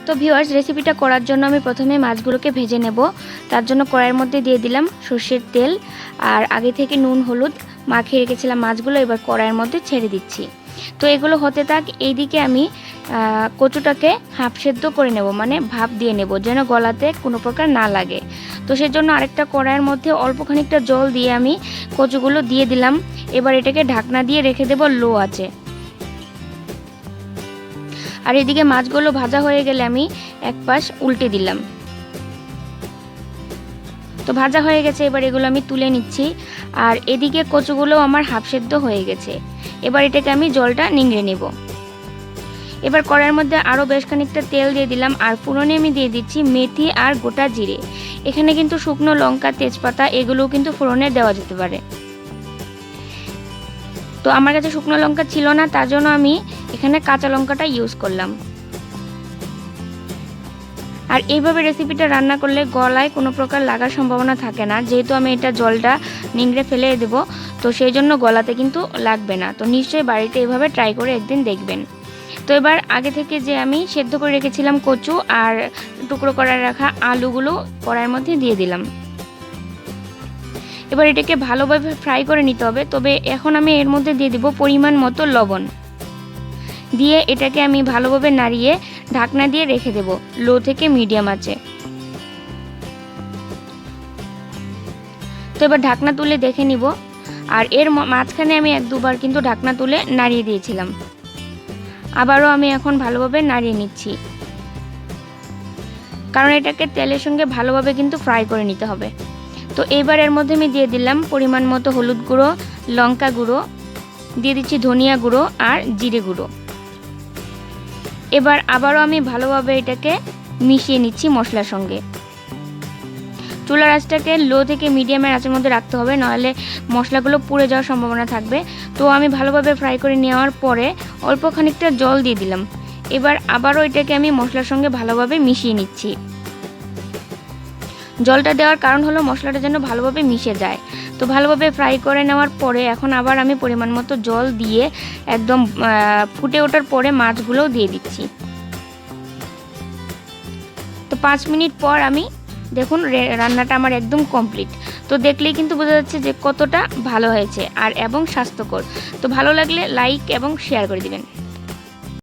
তো ভিউয়ার্স, রেসিপিটা করার জন্য আমি প্রথমে মাছগুলোকে ভেজে নেব। তার জন্য কড়াইয়ের মধ্যে দিয়ে দিলাম সর্ষের তেল, আর আগে থেকে নুন হলুদ মাখিয়ে রেখেছিলাম মাছগুলো এবার কড়াইয়ের মধ্যে ছেড়ে দিচ্ছি। তো এগুলো হতে থাক, এইদিকে আমি কচুটাকে হাফ সেদ্ধ করে নেব, মানে ভাপ দিয়ে নেব যেন গলাতে কোনো প্রকার না লাগে। তো সেজন্য আরেকটা কড়াইয়ের মধ্যে অল্প খানিকটা জল দিয়ে আমি কচুগুলো দিয়ে দিলাম। এবার এটাকে ঢাকনা দিয়ে রেখে দেব লো আঁচে। আর এদিকে মাছগুলো ভাজা হয়ে গেলে আমি এক পাশ উল্টে দিলাম। তো ভাজা হয়ে গেছে, এবার এগুলো আমি তুলে নিচ্ছি। আর এদিকে কচুগুলো আমার হাফ সেদ্ধ হয়ে গেছে। এবার এটাকে আমি জলটা নিংড়ে নেব। এবার কড়াইয়ের মধ্যে আরও বেশ খানিকটা তেল দিয়ে দিলাম, আর ফোড়নে আমি দিয়ে দিচ্ছি মেথি আর গোটা জিরে। এখানে কিন্তু শুকনো লঙ্কা, তেজপাতা এগুলোও কিন্তু ফোড়নে দেওয়া যেতে পারে। তো আমার কাছে শুকনো লঙ্কা ছিল না, তার জন্য আমি এখানে কাঁচা লঙ্কাটা ইউজ করলাম। আর এইভাবে রেসিপিটা রান্না করলে গলায় কোনো প্রকার লাগার সম্ভাবনা থাকে না, যেহেতু আমি এটা জলটা নিংড়ে ফেলে দেব, তো সেই জন্য গলাতে কিন্তু লাগবে না। তো নিশ্চয়ই বাড়িতে এইভাবে ট্রাই করে একদিন দেখবেন। তো এবার আগে থেকে যে আমি সেদ্ধ করে রেখেছিলাম কচু আর টুকরো করে রাখা আলুগুলো কড়াইয়ের মধ্যে দিয়ে দিলাম। এবার এটাকে ভালোভাবে ফ্রাই করে নিতে হবে। তবে এখন আমি এর মধ্যে দিয়ে দেব পরিমাণ মতো লবণ, দিয়ে এটাকে আমি ভালোভাবে নাড়িয়ে ঢাকনা দিয়ে রেখে দেব লো থেকে মিডিয়াম আঁচে। তো এবার ঢাকনা তুলে দেখে নিব। আর এর মাঝখানে আমি এক দুবার কিন্তু ঢাকনা তুলে নাড়িয়ে দিয়েছিলাম। আবারও আমি এখন ভালোভাবে নাড়িয়ে নিচ্ছি, কারণ এটাকে তেলের সঙ্গে ভালোভাবে কিন্তু ফ্রাই করে নিতে হবে। তো এবার এর মধ্যে আমি দিয়ে দিলাম পরিমাণ মতো হলুদ গুঁড়ো, লঙ্কা গুঁড়ো, দিয়ে দিচ্ছি ধনিয়া গুঁড়ো আর জিরে গুঁড়ো। এবার আবারও আমি ভালোভাবে এটাকে মিশিয়ে নিচ্ছি মশলার সঙ্গে। চুলার আঁচটাকে লো থেকে মিডিয়ামের আঁচের মধ্যে রাখতে হবে, নাহলে মশলাগুলো পুড়ে যাওয়ার সম্ভাবনা থাকবে। তো আমি ভালোভাবে ফ্রাই করে নেওয়ার পরে অল্প খানিকটা জল দিয়ে দিলাম। এবার আবারও এটাকে আমি মশলার সঙ্গে ভালোভাবে মিশিয়ে নিচ্ছি। জলটা দেওয়ার কারণ হলো মশলাটা যেন ভালোভাবে মিশে যায়। তো ভালোভাবে ফ্রাই করে নেওয়ার পরে এখন আবার আমি পরিমাণ মতো জল দিয়ে একদম ফুটে ওঠার পরে মাছগুলোও দিয়ে দিচ্ছি। তো 5 মিনিট পর আমি দেখুন রান্নাটা আমার একদম কমপ্লিট। তো দেখলেই কিন্তু বোঝা যাচ্ছে যে কতটা ভালো হয়েছে আর এবং স্বাস্থ্যকর। তো ভালো লাগলে লাইক এবং শেয়ার করে দিবেন।